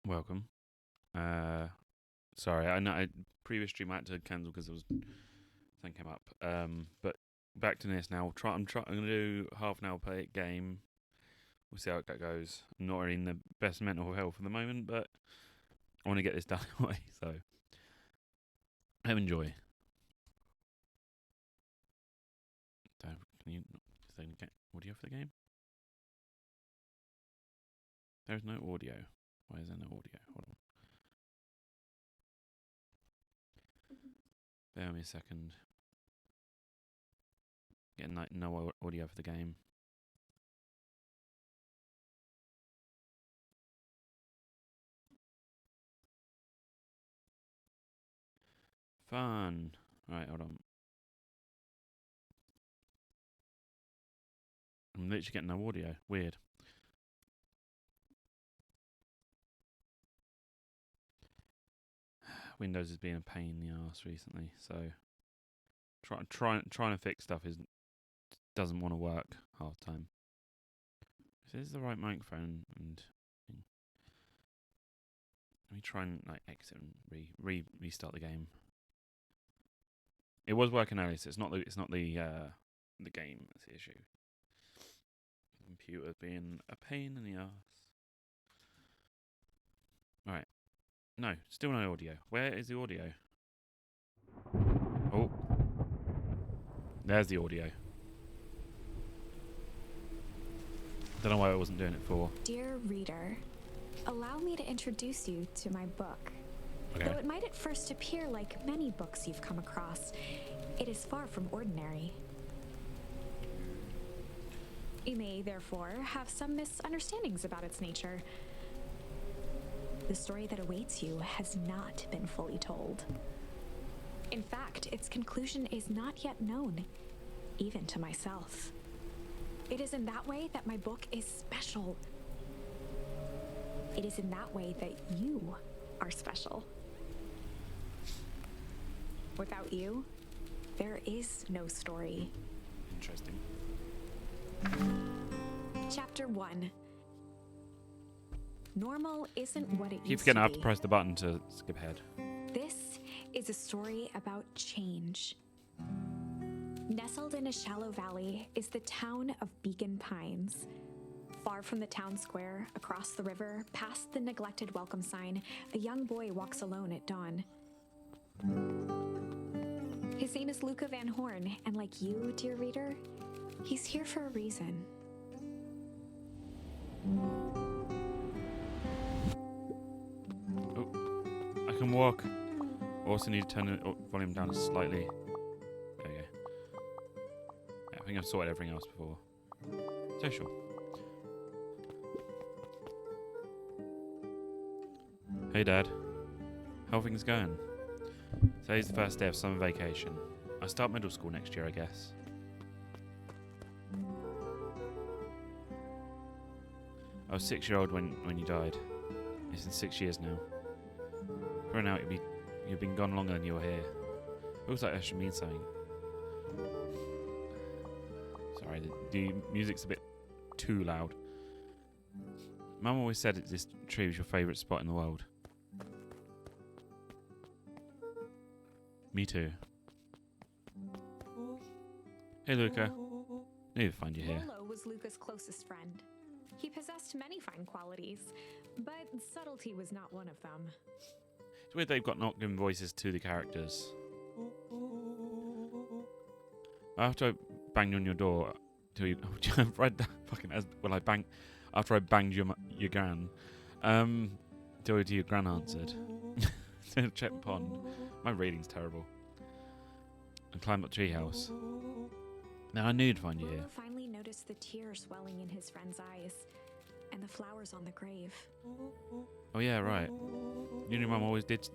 Welcome. Sorry, I know previous stream I had to cancel because there was something came up. But back to this now. I'm gonna do half an hour play game. We'll see how that goes. I'm not really in the best mental health at the moment, but I want to get this done anyway. So, have enjoy. Can you get audio for the game? There's no audio. Why is there no audio? Hold on. Bear me a second. Getting no audio for the game. Fun. Right, hold on. I'm literally getting no audio. Weird. Windows has been a pain in the arse recently, so trying to fix stuff doesn't want to work half the time. This is the right microphone, and let me try and exit and restart the game. It was working earlier, so it's not the game that's the issue. The computer being a pain in the arse. Right. No, still no audio. Where is the audio? Oh. There's the audio. Don't know why I wasn't doing it for. Dear reader, allow me to introduce you to my book. Okay. Though it might at first appear like many books you've come across, it is far from ordinary. You may, therefore, have some misunderstandings about its nature. The story that awaits you has not been fully told. In fact, its conclusion is not yet known, even to myself. It is in that way that my book is special. It is in that way that you are special. Without you, there is no story. Interesting. Chapter 1. Normal isn't what it Keep used forgetting I to have to be. press the button to skip ahead. This is a story about change. Nestled in a shallow valley is the town of Beacon Pines. Far from the town square, across the river, past the neglected welcome sign, a young boy walks alone at dawn. His name is Luca Van Horn, and like you, dear reader, he's here for a reason. Oh, I can walk. Also need to turn the volume down slightly. There you go. Yeah, I think I've sorted everything else before. So sure. Hey Dad. How are things going? Today's the first day of summer vacation. I start middle school next year, I guess. I was 6-year-old when you died. It's been 6 years now. Right now, you've been gone longer than you were here. Feels like that should mean something. Sorry, the music's a bit too loud. Mum always said that this tree was your favourite spot in the world. Me too. Hey Luca. Knew to find you here. Lolo was Luca's closest friend. He possessed many fine qualities, but subtlety was not one of them. It's weird they've got not given voices to the characters. After I banged on your door, till you read that fucking well, I banged after I banged your gran. Till your gran answered. Check the pond. My reading's terrible. And climbed up treehouse. Now I knew to find you here. Lolo finally noticed the tears welling in his friend's eyes, and the flowers on the grave. Oh yeah, right. You and your mum always did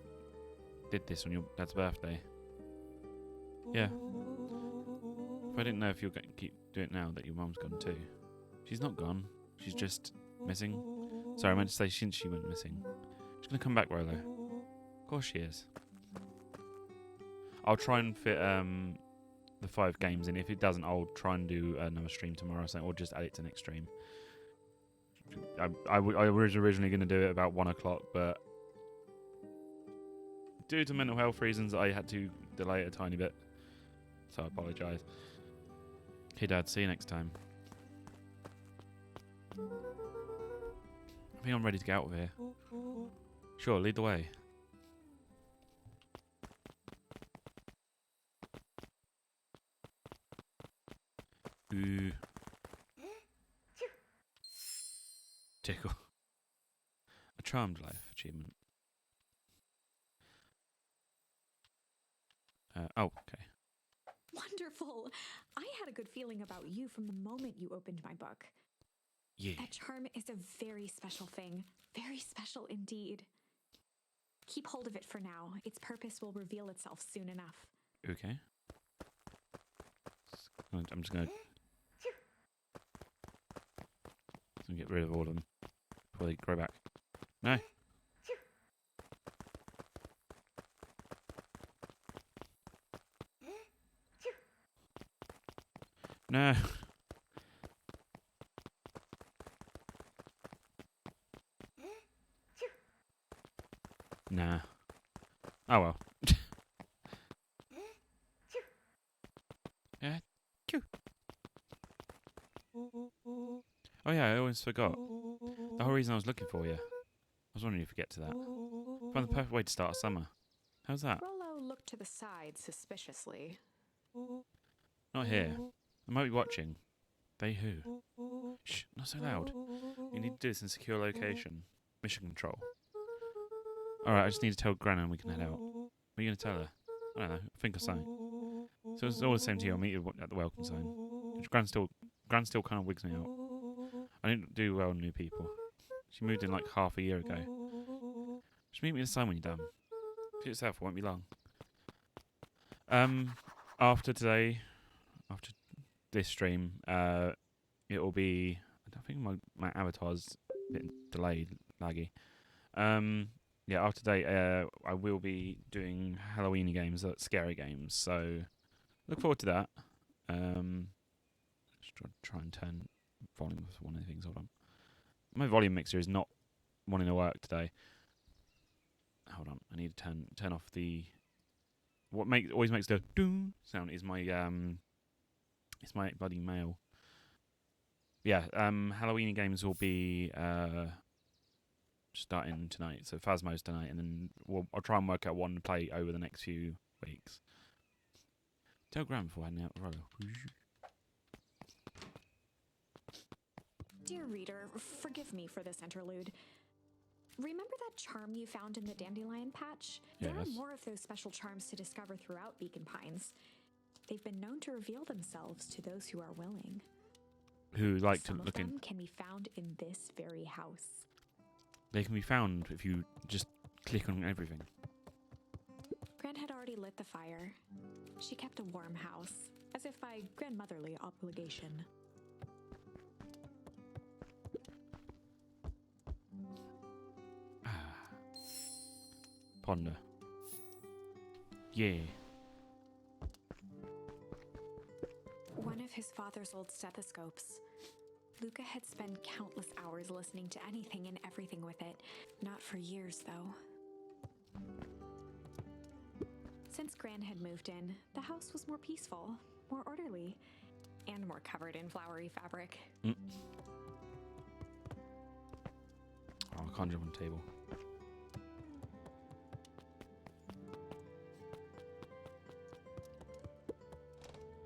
this on your dad's birthday. Yeah. If I didn't know if you're going to keep doing it now that your mum's gone too. She's not gone. She's just missing. Sorry, I meant to say since she went missing. She's gonna come back, Rolo. Of course she is. I'll try and fit the 5 games in. If it doesn't, I'll try and do another stream tomorrow or something, or just add it to next stream. I was originally going to do it about 1 o'clock, but due to mental health reasons, I had to delay it a tiny bit. So I apologise. Okay, Dad, see you next time. I think I'm ready to get out of here. Sure, lead the way. Ooh. Tickle. A charmed life achievement. Oh, okay. Wonderful! I had a good feeling about you from the moment you opened my book. Yeah. That charm is a very special thing. Very special indeed. Keep hold of it for now. Its purpose will reveal itself soon enough. Okay. I'm just gonna get rid of all of them before they grow back. No. No. Nah. Oh well. Yeah. Choo. Oh yeah, I always forgot. The whole reason I was looking for you. I was wondering if you get to that. Found the perfect way to start summer. How's that? Rolo looked to the side suspiciously. Not here. They might be watching. They who? Shh, not so loud. You need to do this in a secure location. Mission control. Alright, I just need to tell Gran and we can head out. What are you going to tell her? I don't know. Think of something. So it's all the same to you. I'll meet you at the welcome sign. Gran still kind of wigs me out. I don't do well with new people. She moved in like half a year ago. Just meet me at the sign when you're done. For yourself, it won't be long. After today, after this stream, it will be. I don't think my avatar's a bit delayed, laggy. Yeah, after today, I will be doing Halloween games, scary games. So look forward to that. Just try and turn volume of one of the things. Hold on, my volume mixer is not wanting to work today. Hold on, I need to turn off the. What always makes the doo sound is my it's my bloody mail. Yeah, Halloween games will be starting tonight. So Phasmo's tonight, and then I'll try and work out one to play over the next few weeks. Tell Graham before heading out the road. Dear reader, forgive me for this interlude. Remember that charm you found in the dandelion patch? There are Yes. more of those special charms to discover throughout Beacon Pines. They've been known to reveal themselves to those who are willing. Who like Some to of look in? them can be found in this very house. They can be found if you just click on everything. Gran had already lit the fire. She kept a warm house, as if by grandmotherly obligation. Ponder. Yeah. One of his father's old stethoscopes. Luca had spent countless hours listening to anything and everything with it. Not for years, though. Since Gran had moved in, the house was more peaceful, more orderly, and more covered in flowery fabric. Oh, I can't jump on the table.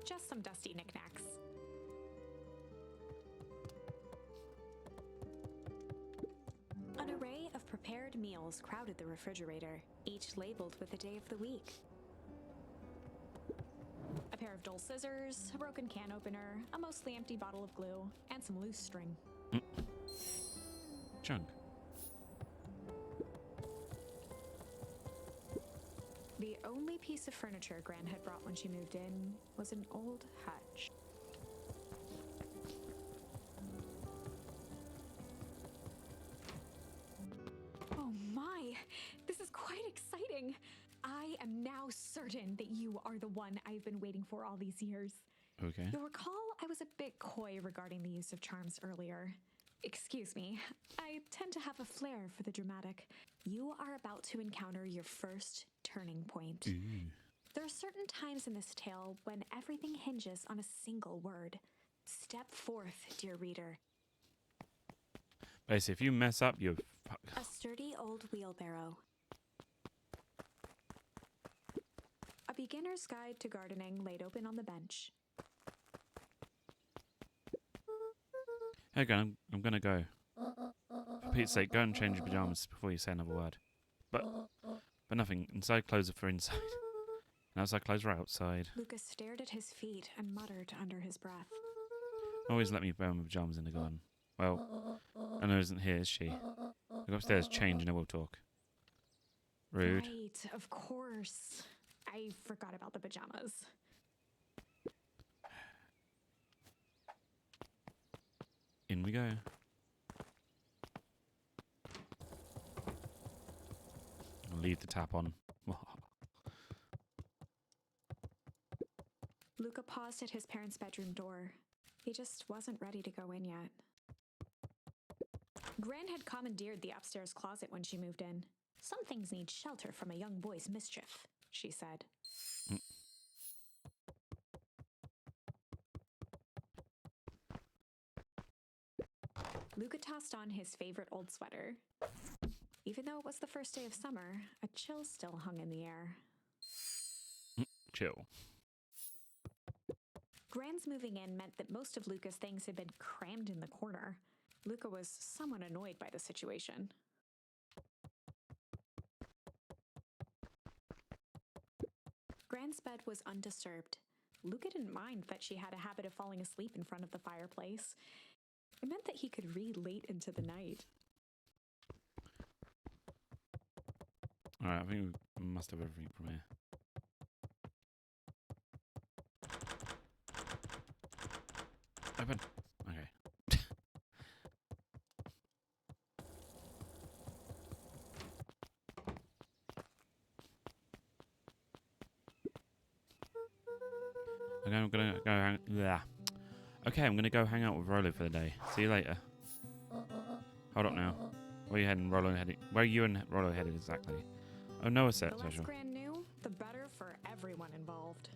Just some dusty knickknacks. An array of prepared meals crowded the refrigerator, each labeled with the day of the week. A pair of dull scissors, a broken can opener, a mostly empty bottle of glue, and some loose string. Chunk. The only piece of furniture Gran had brought when she moved in was an old hutch. Oh my! This is quite exciting! I am now certain that you are the one I've been waiting for all these years. Okay. You'll recall I was a bit coy regarding the use of charms earlier. Excuse me, I tend to have a flair for the dramatic. You are about to encounter your first turning point. Ooh. There are certain times in this tale when everything hinges on a single word. Step forth, dear reader. Basically, if you mess up, you're A sturdy old wheelbarrow. A beginner's guide to gardening laid open on the bench. Hey, Graham, I'm gonna go. For Pete's sake, go and change your pajamas before you say another word. But nothing. Inside clothes are for inside. And outside clothes are outside. Lucas stared at his feet and muttered under his breath. Always let me wear my pajamas in the garden. Well, Anna isn't here, is she? I'll go upstairs, change, and then we'll talk. Rude. Right, of course. I forgot about the pajamas. In we go. I'll leave the tap on. Luca paused at his parents' bedroom door. He just wasn't ready to go in yet. Gran had commandeered the upstairs closet when she moved in. Some things need shelter from a young boy's mischief, she said. Luca tossed on his favorite old sweater. Even though it was the first day of summer, a chill still hung in the air. Chill. Gran's moving in meant that most of Luca's things had been crammed in the corner. Luca was somewhat annoyed by the situation. Gran's bed was undisturbed. Luca didn't mind that she had a habit of falling asleep in front of the fireplace. It meant that he could read late into the night. Alright, I think we must have everything from here. Open. Okay. I'm gonna go hang. Yeah. Okay, I'm gonna go hang out with Rolo for the day. See you later. Hold up now. Where are you heading, Rolo? Where are you and Rolo headed exactly? Oh, Noah set The less special. grand new, the better for everyone involved.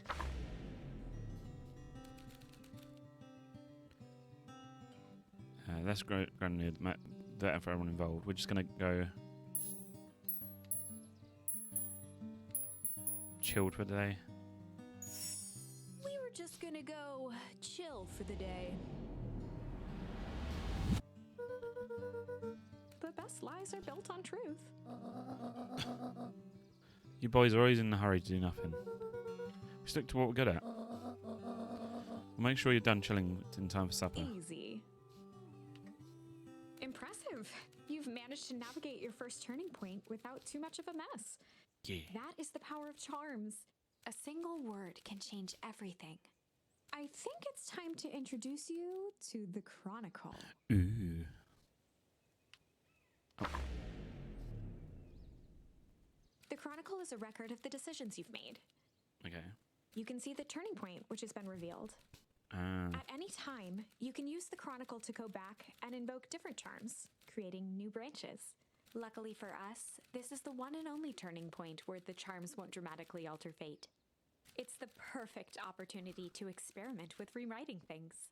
That's grand new. Better for everyone involved. We're just gonna go chilled for the day. We were just gonna go chill for the day. The best lies are built on truth. You boys are always in a hurry to do nothing. We stick to what we're good at. Make sure you're done chilling in time for supper. Easy. Impressive. You've managed to navigate your first turning point without too much of a mess. Yeah. That is the power of charms. A single word can change everything. I think it's time to introduce you to the Chronicle. Ooh. Oh. The Chronicle is a record of the decisions you've made. Okay. You can see the turning point, which has been revealed. Ah. At any time, you can use the Chronicle to go back and invoke different charms, creating new branches. Luckily for us, this is the one and only turning point where the charms won't dramatically alter fate. It's the perfect opportunity to experiment with rewriting things.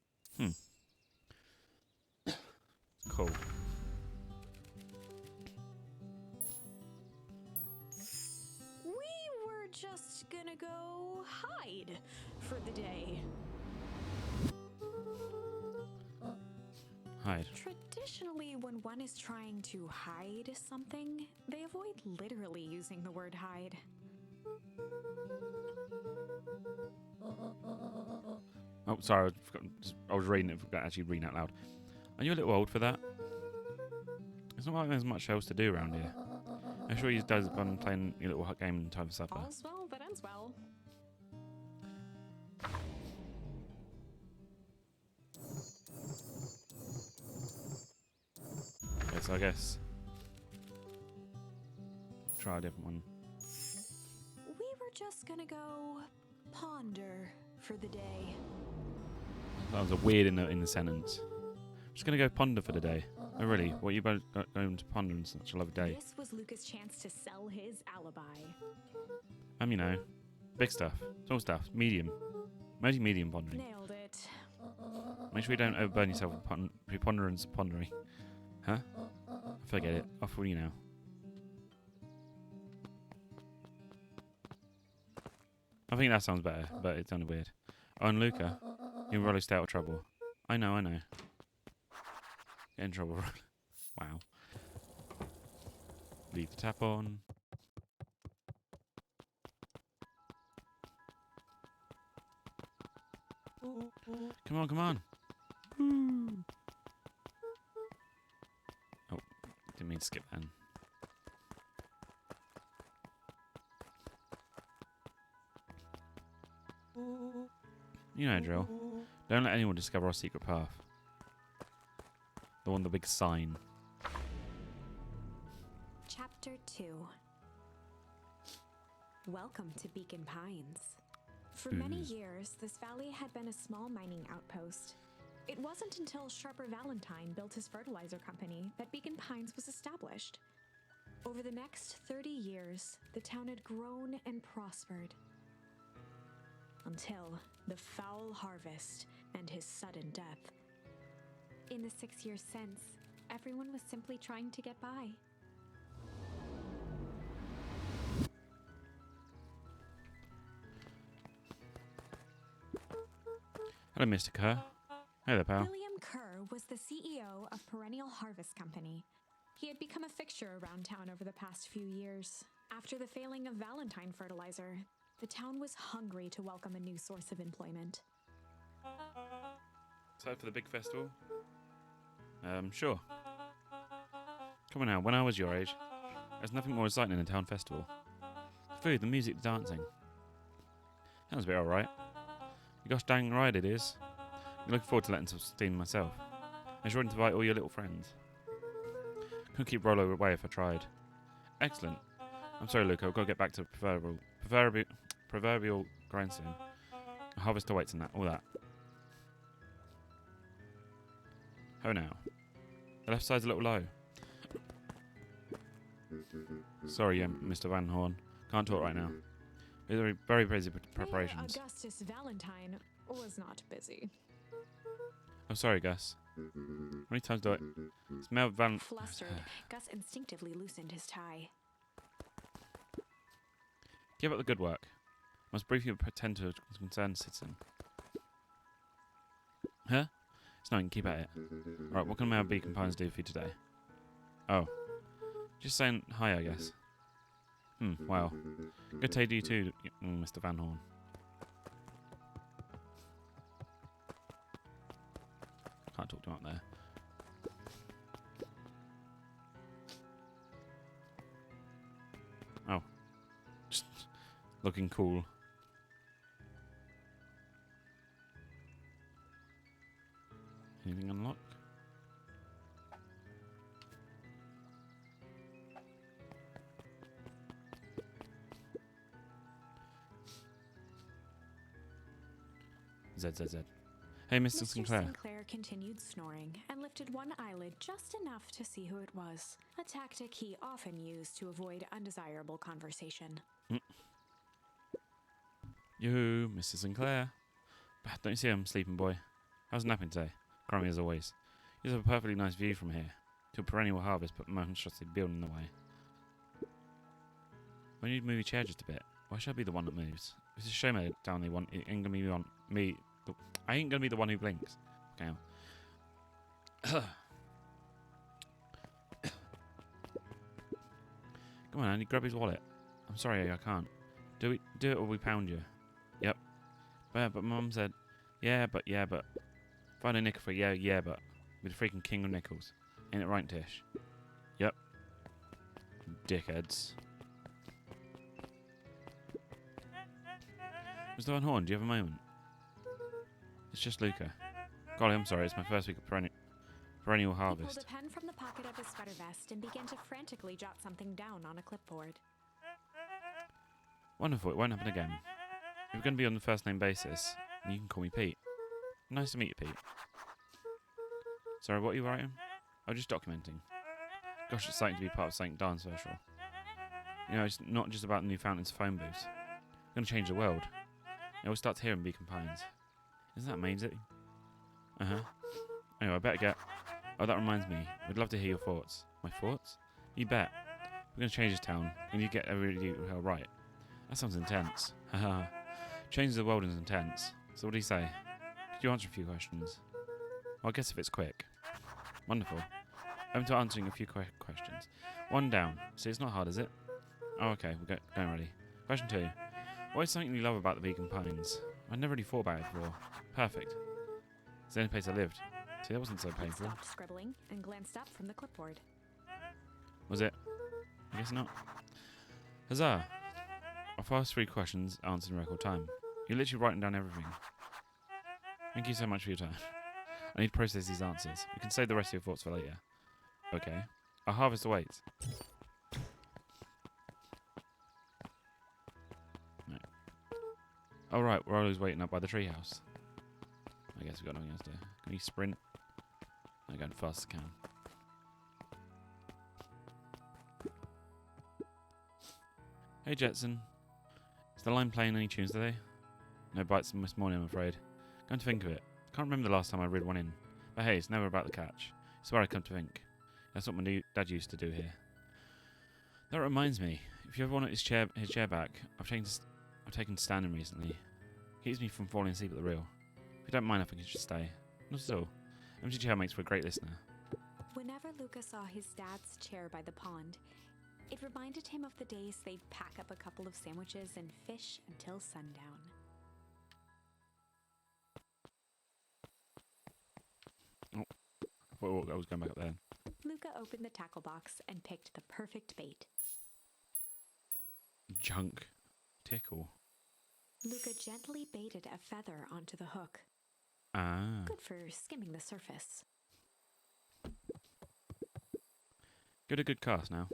Cool. We were just gonna go hide for the day. Hide. Traditionally, when one is trying to hide something, they avoid literally using the word hide. Oh, sorry. I was reading it. Forgot actually reading out loud. Are you a little old for that? It's not like there's much else to do around here. I'm sure you guys have been playing your little game in time for supper. All's well that ends well. Okay, so I guess try a different one. We were just gonna go ponder for the day. That was a weird in the sentence. Just gonna go ponder for the day. Oh really? What are you both going to ponder in such a lovely day? This was Lucas' chance to sell his alibi. You know, big stuff, small stuff, medium, mostly medium pondering. Nailed it. Make sure you don't overburn yourself with preponderance of pondering. Huh? Forget it. Off with you now. I think that sounds better, but it sounded weird. Oh, and Luca, you'll really stay out of trouble. I know. Get in trouble. Wow. Leave the tap on. Come on. Oh, didn't mean to skip then. You know, drill. Don't let anyone discover our secret path. The one with the big sign. Chapter 2. Welcome to Beacon Pines. For many years, this valley had been a small mining outpost. It wasn't until Sharper Valentine built his fertilizer company that Beacon Pines was established. Over the next 30 years, the town had grown and prospered. Until the foul harvest and his sudden death. In the 6 years since, everyone was simply trying to get by. Hello, Mr. Kerr. Hey there, pal. William Kerr was the CEO of Perennial Harvest Company. He had become a fixture around town over the past few years. After the failing of Valentine Fertilizer, the town was hungry to welcome a new source of employment. Excited for the big festival? Sure. Come on now, when I was your age, there's nothing more exciting than a town festival. The food, the music, the dancing. Sounds a bit alright. Gosh dang right it is. I'm looking forward to letting some steam myself. I'm sure to invite all your little friends. Couldn't keep Rollo away if I tried. Excellent. I'm sorry, Luca, I've got to get back to proverbial grindstone. Harvest awaits and that. All that. Oh, now. The left side's a little low. Sorry, Mr. Van Horn. Can't talk right now. Very, very busy with preparations. Mayor Augustus Valentine was not busy. I'm sorry, Gus. How many times do I... It's Mayor Van... Flustered, Gus instinctively loosened his tie. Give up the good work. Must briefly pretend to a concerned citizen. Huh? It's nothing, keep at it. Right, what can Mayor Beacon Pines do for you today? Oh. Just saying hi, I guess. Wow. Good day to you too, Mr. Van Horn. Can't talk to him up there. Oh. Just looking cool. Anything unlocked? ZZZ. Hey, Mr. Sinclair. Sinclair continued snoring and lifted one eyelid just enough to see who it was, a tactic he often used to avoid undesirable conversation. You, Mr. Sinclair. Don't you see I'm sleeping, boy? How's napping today? Crummy as always. You have a perfectly nice view from here. To a perennial harvest, but monstrosity building in the way. Why don't you move your chair just a bit? Why should I be the one that moves? If it's a shame down they want, it ain't gonna be on me. I ain't gonna be the one who blinks. Okay. Come on, Andy, grab his wallet. I'm sorry, I can't. Do it or we pound you. Yep. But Mum said, yeah, but. Find a nickel for yeah, but. Be the freaking king of nickels. Ain't it right, Tish? Yep. Dickheads. Mr. Van Horn, do you have a moment? It's just Luca. Golly, I'm sorry, it's my first week of perennial harvest. He pulled a pen from the pocket of his sweater vest and began to frantically jot something down on a clipboard. Wonderful, it won't happen again. If we're going to be on the first name basis, you can call me Pete. Nice to meet you, Pete. Sorry, what are you writing? I'm just documenting. Gosh, it's exciting to be part of St. Darn Social. You know, it's not just about the new fountains phone booths. We're going to change the world. It all starts here in Beacon Pines. Isn't that amazing? Uh-huh. Anyway, I better get... Oh, that reminds me. We'd love to hear your thoughts. My thoughts? You bet. We're going to change this town, and you get everything right. That sounds intense. Haha. Changes the world is intense. So what do you say? Could you answer a few questions? Well, I guess if it's quick. Wonderful. Open to answering a few questions. One down. See, it's not hard, is it? Oh, okay. We're going ready. Question 2. What is something you love about the Beacon Pines? I never really thought about it before. Perfect. It's the only place I lived. See, that wasn't so painful. He stopped scribbling and glanced up from the clipboard. Was it? I guess not. Huzzah! Our first 3 questions answered in record time. You're literally writing down everything. Thank you so much for your time. I need to process these answers. We can save the rest of your thoughts for later. Okay. Our harvest awaits. No. Alright, we're always waiting up by the treehouse. I guess we've got nothing else to do. Can you sprint? I'm going fast as I can. Hey Jetson. Is the line playing any tunes today? No bites this morning, I'm afraid. Come to think of it. Can't remember the last time I read one in. But hey, it's never about the catch. It's where I come to think. That's what my dad used to do here. That reminds me. If you ever want his chair back, I've taken standing recently. Keeps me from falling asleep at the reel. If you don't mind, I think you should stay. Not at all. Empty chair makes for a great listener. Whenever Luca saw his dad's chair by the pond, it reminded him of the days they'd pack up a couple of sandwiches and fish until sundown. Oh, I was going back up there. Luca opened the tackle box and picked the perfect bait. Junk. Tickle. Luca gently baited a feather onto the hook. Ah. Good for skimming the surface. Give it a good cast now.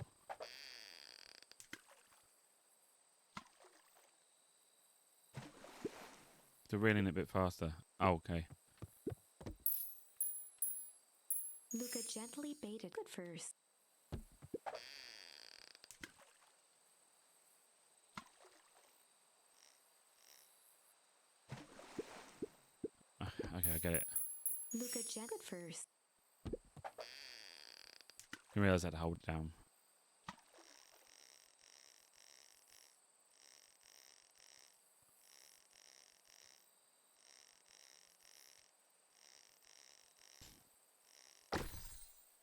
To reel in a bit faster. Oh, okay. Luca gently baited good first. Okay, I get it. Luca gently good first. I realised I had to hold it down.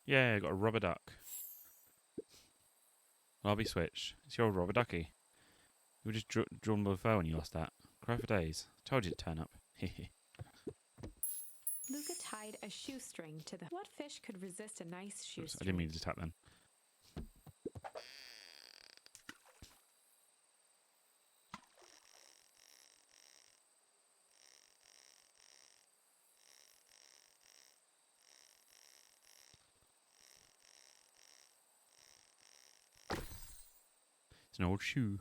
Yeah, I got a rubber duck. I'll be switched. It's your rubber ducky. You were just drawn by a foe when you lost that. Cry for days. Told you to turn up. Hehe. Luca tied a shoestring to the. What fish could resist a nice I shoestring? didn't mean to tap then. It's an old shoe.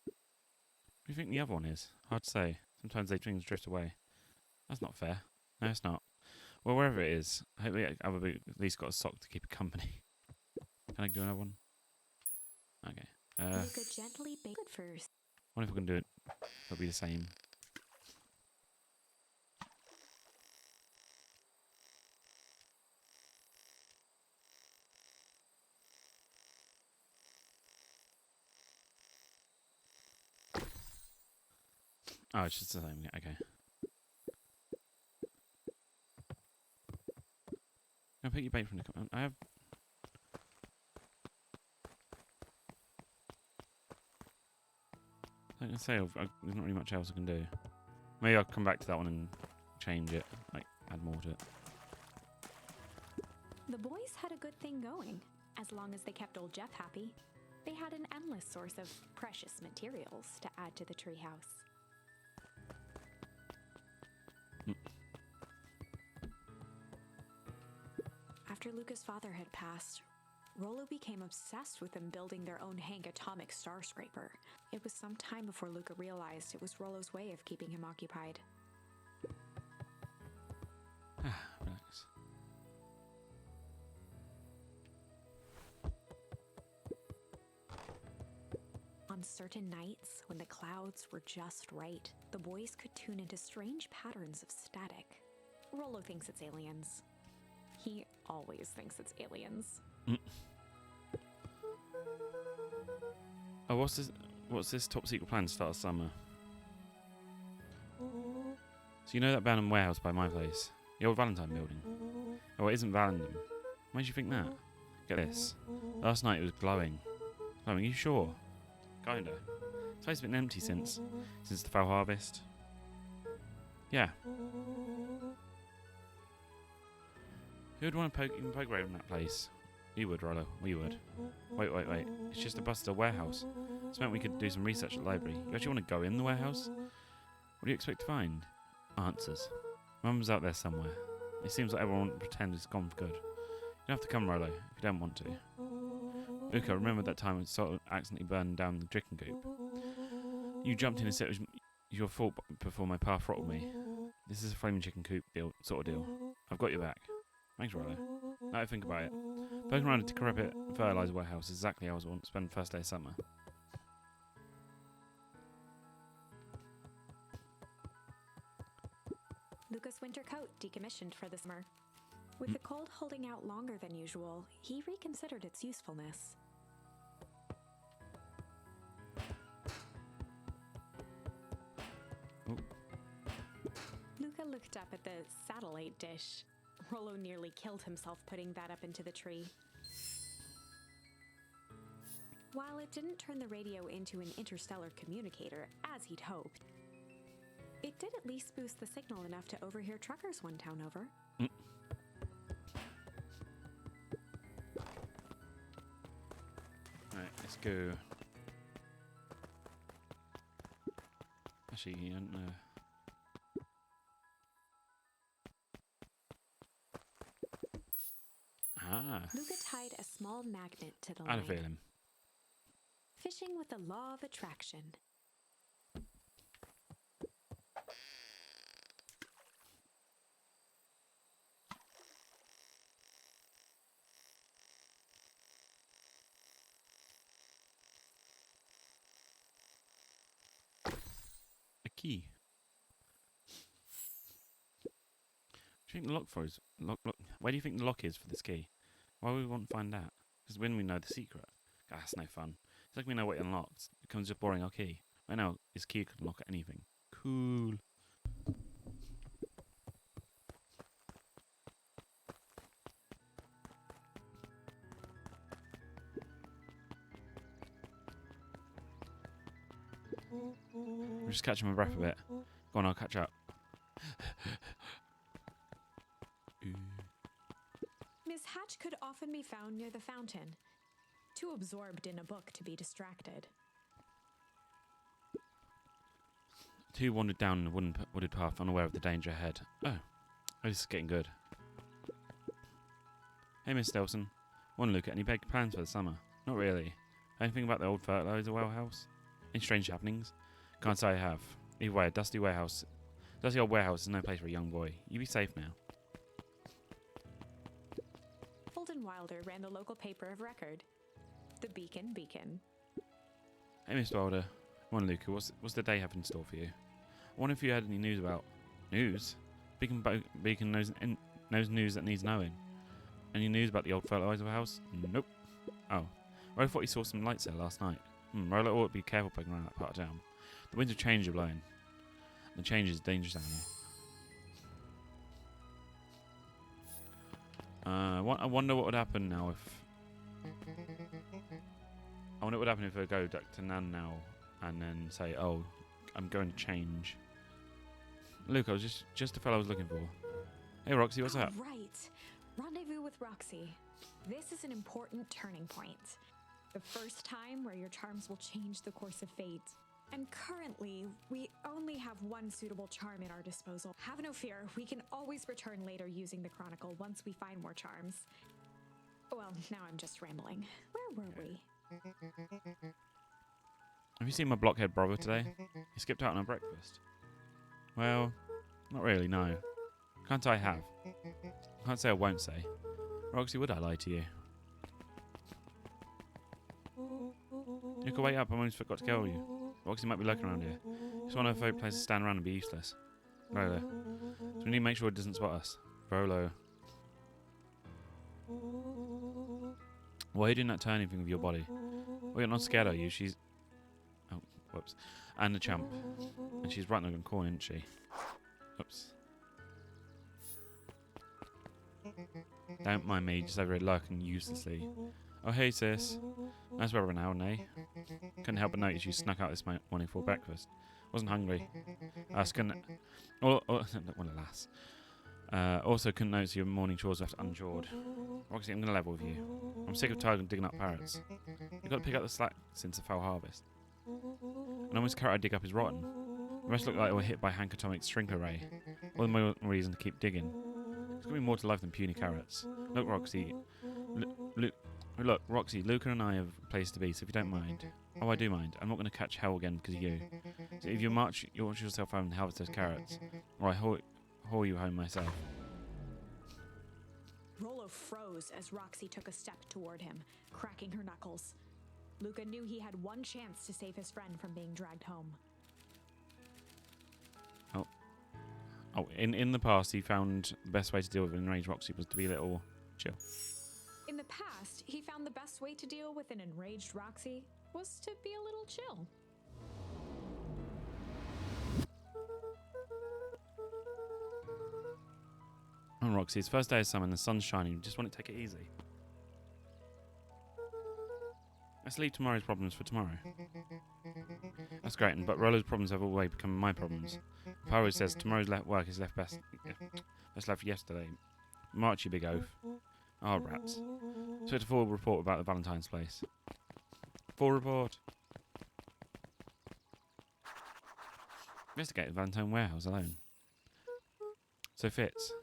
What do you think the other one is? Hard to say. Sometimes they things drift away. That's not fair. No, it's not. Well, wherever it is, hopefully I've at least got a sock to keep it company. Can I do another one? Okay. Luca gently baited first. Wonder if we can do it. It'll be the same. Oh, it's just the same. Okay. I'll pick your bait from the. I have. Like I say, there's not really much else I can do. Maybe I'll come back to that one and change it, like add more to it. The boys had a good thing going, as long as they kept old Jeff happy. They had an endless source of precious materials to add to the treehouse. After Luca's father had passed, Rollo became obsessed with them building their own Hank atomic star scraper. It was some time before Luca realized it was Rollo's way of keeping him occupied. Relax. On certain nights, when the clouds were just right, the boys could tune into strange patterns of static. Rollo thinks it's aliens. He always thinks it's aliens. Oh, what's this? What's this top secret plan to start summer? So you know that abandoned warehouse by my place, the old Valentine building. Oh, it isn't Valentine. Why did you think that? Get this. Last night it was glowing. Glowing? Are you sure? Kinda. This place has been empty since the fall harvest. Yeah. Who would want to poke around in that place? You would, Rollo. We would. Wait. It's just a busted warehouse. This meant we could do some research at the library. You actually want to go in the warehouse? What do you expect to find? Answers. Mum's out there somewhere. It seems like everyone pretends it's gone for good. You don't have to come, Rollo, if you don't want to. Luca, remember that time we sort of accidentally burned down the chicken coop? You jumped in and said it was your fault before my pa throttled me. This is a flaming chicken coop sort of deal. I've got your back. Thanks, Rollo. Now I think about it. Poking around a decrepit fertilizer warehouse is exactly how I want to spend the first day of summer. Luca's winter coat decommissioned for the summer. With the cold holding out longer than usual, he reconsidered its usefulness. Ooh. Luca looked up at the satellite dish. Rollo nearly killed himself putting that up into the tree. While it didn't turn the radio into an interstellar communicator, as he'd hoped, it did at least boost the signal enough to overhear truckers one town over. Right, let's go. Actually, I don't know. Luca tied a small magnet to the I had a line. feeling. Fishing with the law of attraction. key. Do you think the lock for is lock? Where do you think the lock is for this key? Why would we want to find out? Because when we know the secret, that's no fun. It's like we know what it unlocks. It becomes just boring our key. Right now, his key could unlock anything. Cool. I'm just catching my breath a bit. Go on, I'll catch up. Miss Hatch could often be found near the fountain, too absorbed in a book to be distracted. Two wandered down the wooded path, unaware of the danger ahead. Oh, this is getting good. Hey, Miss Stelson. Want to look at any big plans for the summer? Not really. Anything about the old fertilizer well house? Any strange happenings? Can't say I have. Either way, a dusty old warehouse is no place for a young boy. You be safe now. Holden Wilder ran the local paper of record, the Beacon Beacon. Hey, Mr. Wilder. Come on, Luca. What's the day have in store for you? I wonder if you had any news about... News? Beacon knows news that needs knowing. Any news about the old fertilizer house? Nope. Oh. Rolo thought he saw some lights there last night. Rolo ought to be careful poking around that part of town. The winds of change are blowing. And the change is dangerous down here. I wonder what would happen now if... I wonder what would happen if I go back to Nan now and then say, oh, I'm going to change. Luke, I was just the fellow I was looking for. Hey, Roxy, what's up? Right. Rendezvous with Roxy. This is an important turning point. The first time where your charms will change the course of fate. And currently, we only have one suitable charm at our disposal. Have no fear, we can always return later using the Chronicle once we find more charms. Well, now I'm just rambling. Where were we? Have you seen my blockhead brother today? He skipped out on our breakfast. Well, not really, no. Can't say I have. Can't say I won't say. Roxy, would I lie to you? You can wait up, I almost forgot to tell you. Roxy might be lurking around here. Just one of her favourite places to stand around and be useless. Rolo. So we need to make sure it doesn't spot us. Rolo. Why are you doing that turning thing with your body? Well, you're not scared, are you? She's... Oh, whoops. And the champ. And she's right in the corner, isn't she? Oops. Don't mind me, just over here lurking uselessly. Oh, hey, sis. Nice weather now, eh? Couldn't help but notice you snuck out this morning for breakfast. Wasn't hungry. Couldn't... well, alas. Also couldn't notice your morning chores left unchored. Roxy, I'm going to level with you. I'm sick of tired of digging up parrots. You've got to pick up the slack since the foul harvest. And almost carrot I dig up is rotten. The rest look like they were hit by Hank Atomic's shrink array. All the more reason to keep digging. There's going to be more to life than puny carrots. Look, Roxy. Look, Roxy, Luca and I have a place to be, so if you don't mind... Oh, I do mind. I'm not going to catch hell again because of you. So if you watch yourself home and harvest those carrots, or I haul you home myself. Rolo froze as Roxy took a step toward him, cracking her knuckles. Luca knew he had one chance to save his friend from being dragged home. Oh, in the past, he found the best way to deal with enraged Roxy was to be a little chill. In the past, he found the best way to deal with an enraged Roxy was to be a little chill. Oh, Roxy, it's first day of summer and the sun's shining. You just want to take it easy. Let's leave tomorrow's problems for tomorrow. That's great, but Rolo's problems have always become my problems. Pyro says tomorrow's work is left best left for yesterday. March, you big oaf. Ah, rats. So it's a full report about the Valentine's place. Full report. Investigate the Valentine warehouse alone. So Fitz,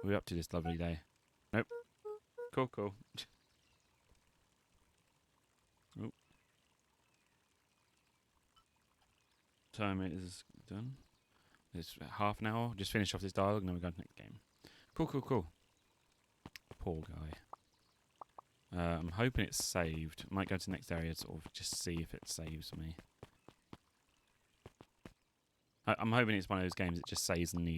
what are we up to this lovely day? Nope. Cool. Oh. Time is done. It's half an hour. Just finish off this dialogue and then we go to the next game. Cool. Poor guy. I'm hoping it's saved. Might go to the next area to sort of just see if it saves me. I'm hoping it's one of those games that just stays in the